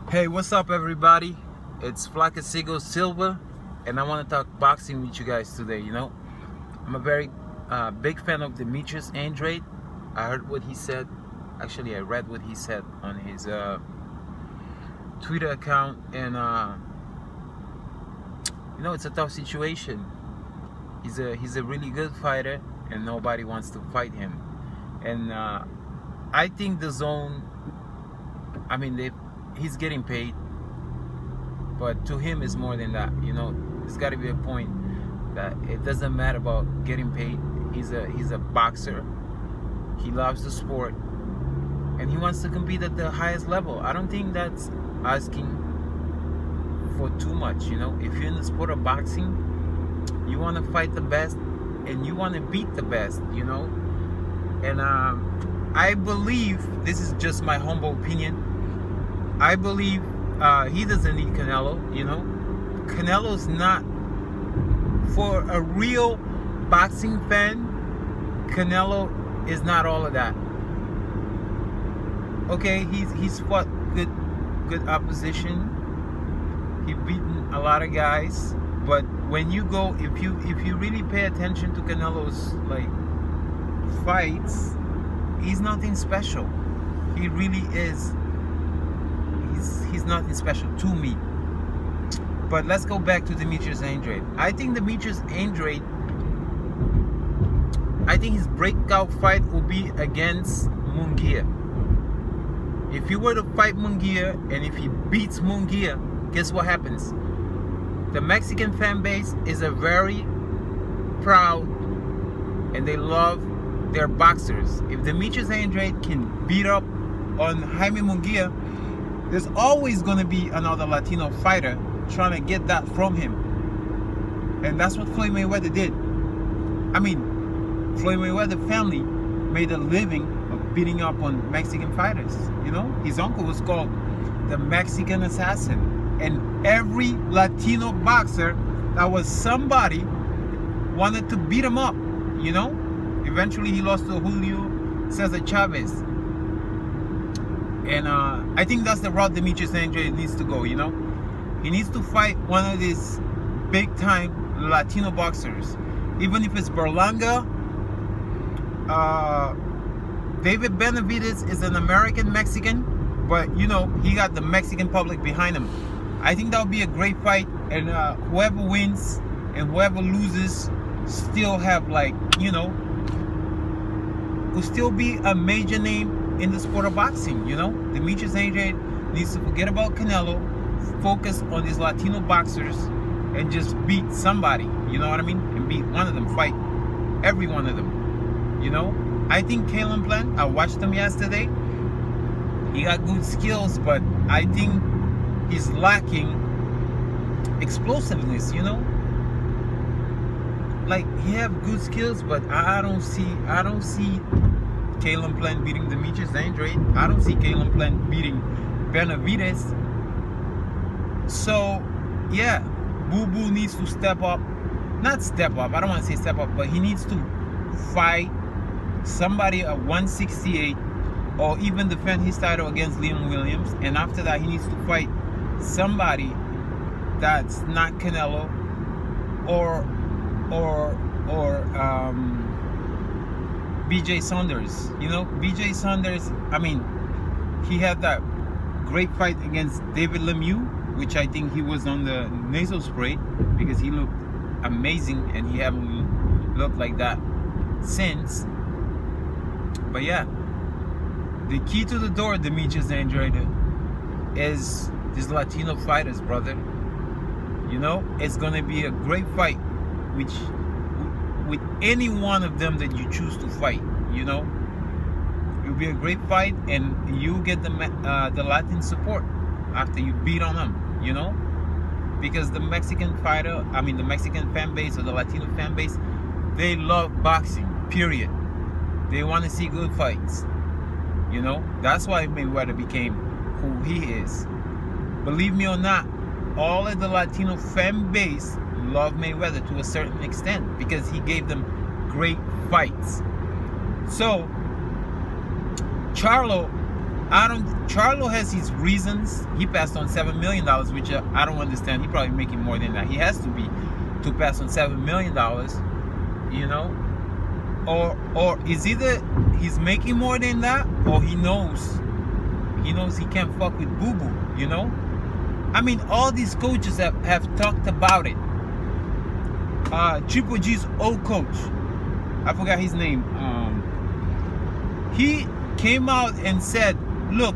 Hey, what's up, everybody? It's Flacasigo Silva, and I want to talk boxing with you guys today. I'm a very big fan of Demetrius Andrade. I heard what he said. Actually, I read what he said on his Twitter account, and it's a tough situation. He's a really good fighter, and nobody wants to fight him. And I think the zone. He's getting paid, but to him it's more than that. There's got to be a point that it doesn't matter about getting paid. He's a boxer. He loves the sport, and he wants to compete at the highest level. I don't think that's asking for too much. If you're in the sport of boxing, you want to fight the best and you want to beat the best. And I believe, this is just my humble opinion, I believe he doesn't need Canelo. Canelo's not, for a real boxing fan, Canelo is not all of that. Okay, he's fought good opposition. He's beaten a lot of guys, but when you go, if you really pay attention to Canelo's fights, he's nothing special. He really is. He's nothing special to me. But let's go back to Demetrius Andrade. I think Demetrius Andrade, his breakout fight will be against Munguia. If he were to fight Munguia, and if he beats Munguia, guess what happens? The Mexican fan base is a very proud, and they love their boxers. If Demetrius Andrade can beat up on Jaime Munguia, there's always going to be another Latino fighter trying to get that from him. And that's what Floyd Mayweather did. Floyd Mayweather family made a living of beating up on Mexican fighters. His uncle was called the Mexican Assassin. And every Latino boxer that was somebody wanted to beat him up. Eventually he lost to Julio Cesar Chavez. And I think that's the route Demetrius Andrade needs to go. He needs to fight one of these big-time Latino boxers. Even if it's Berlanga. David Benavidez is an American-Mexican, but, he got the Mexican public behind him. I think that would be a great fight, and whoever wins and whoever loses still have, will still be a major name in the sport of boxing. Demetrius Andrade needs to forget about Canelo, focus on these Latino boxers, and just beat somebody, and beat one of them, fight every one of them. I think Kalen Plant, I watched him yesterday, he got good skills, but I think he's lacking explosiveness. He have good skills, but I don't see Kalen Plant beating Demetrius Andrade. I don't see Kalen Plant beating Benavidez. So, yeah, Boo Boo needs to step up. Not step up, I don't want to say step up, but he needs to fight somebody at 168 or even defend his title against Liam Williams. And after that, he needs to fight somebody that's not Canelo or BJ Saunders. BJ Saunders, he had that great fight against David Lemieux, which I think he was on the nasal spray because he looked amazing, and he haven't looked like that since. But yeah, the key to the door, Demetrius Andrade, is these Latino fighters, brother. It's gonna be a great fight, with any one of them that you choose to fight. It'll be a great fight, and you get the Latin support after you beat on them. Because the Mexican the Mexican fan base or the Latino fan base, they love boxing. Period. They want to see good fights. That's why Mayweather became who he is. Believe me or not, all of the Latino fan base love Mayweather to a certain extent because he gave them great fights. So Charlo Charlo has his reasons. He passed on $7 million, which I don't understand. He probably making more than that. He has to be to pass on $7 million, you know, or is either he's making more than that, or he knows he can't fuck with Boo Boo, you know. I mean, all these coaches have talked about it. Triple G's old coach, I forgot his name. He came out and said, look,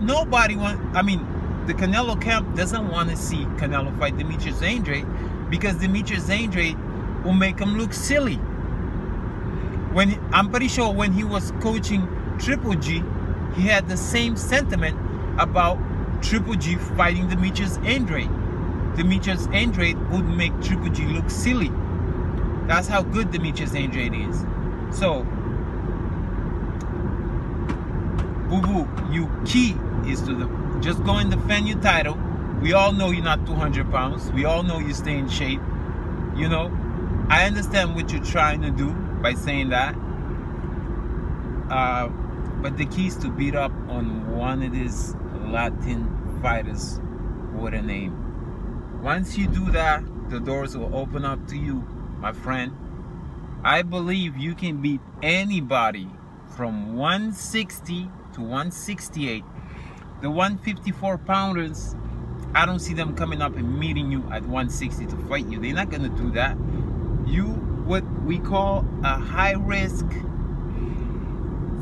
nobody want. I mean, the Canelo camp doesn't want to see Canelo fight Demetrius Andrade because Demetrius Andrade will make him look silly. I'm pretty sure when he was coaching Triple G, he had the same sentiment about Triple G fighting Demetrius Andrade. Demetrius Andrade would make Triple G look silly. That's how good Demetrius Andrade is. So, Boo Boo, you key is to just go and defend your title. We all know you're not 200 pounds. We all know you stay in shape. You know, I understand what you're trying to do by saying that. But the key is to beat up on one of these Latin fighters with a name. Once you do that, the doors will open up to you, my friend. I believe you can beat anybody from 160 to 168. The 154 pounders, I don't see them coming up and meeting you at 160 to fight you. They're not gonna do that. You, what we call a high risk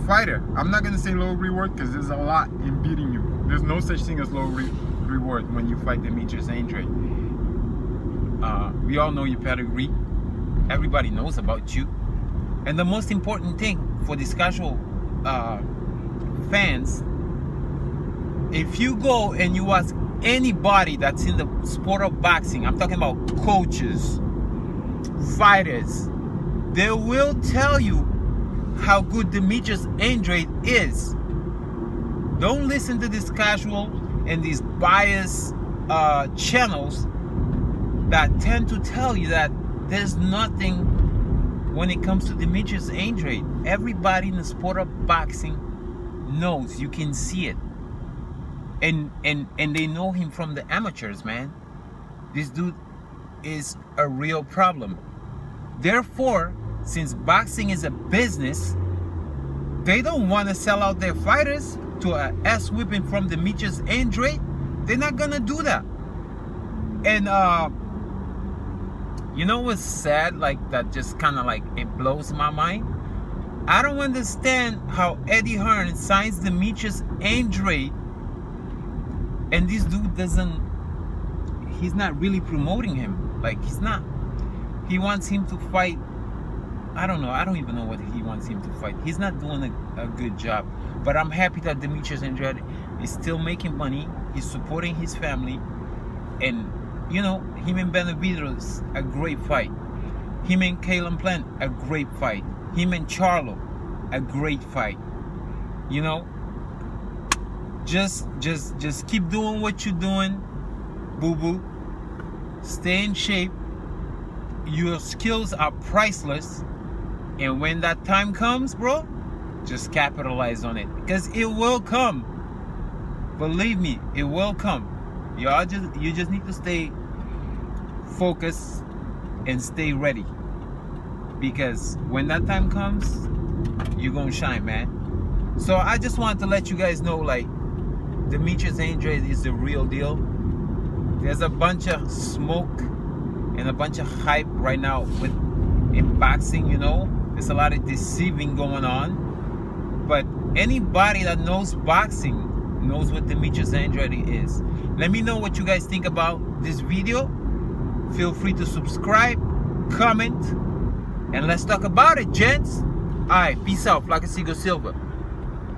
fighter. I'm not gonna say low reward because there's a lot in beating you. There's no such thing as low reward when you fight Demetrius Andrade. We all know your pedigree. Everybody knows about you. And the most important thing for these casual fans, if you go and you ask anybody that's in the sport of boxing, I'm talking about coaches, fighters, they will tell you how good Demetrius Andrade is. Don't listen to this casual and these biased channels that tend to tell you that there's nothing when it comes to Demetrius Andrade. Everybody in the sport of boxing knows, you can see it. And they know him from the amateurs, man. This dude is a real problem. Therefore, since boxing is a business, they don't want to sell out their fighters to an ass whipping from Demetrius Andrade. They're not gonna do that. And you know what's sad? Like, that just kind of like, it blows my mind. I don't understand how Eddie Hearn signs Demetrius Andrade and this dude he's not really promoting him. Like, he's not. He wants him to fight. I don't know. I don't even know what he wants him to fight. He's not doing a good job. But I'm happy that Demetrius Andrade is still making money. He's supporting his family. And, you know, him and Benavidez, a great fight. Him and Kalen Plant, a great fight. Him and Charlo, a great fight. You know, just keep doing what you're doing, Boo Boo. Stay in shape. Your skills are priceless. And when that time comes, bro, just capitalize on it, because it will come. Believe me, it will come. You just need to stay focused and stay ready, because when that time comes, you're gonna shine, man. So I just wanted to let you guys know, like, Demetrius Andrade is the real deal. There's a bunch of smoke and a bunch of hype right now in boxing, you know. There's a lot of deceiving going on. But anybody that knows boxing knows what Demetrius Andrade is. Let me know what you guys think about this video. Feel free to subscribe, comment, and let's talk about it, gents. Alright, peace out. Flaca Silva.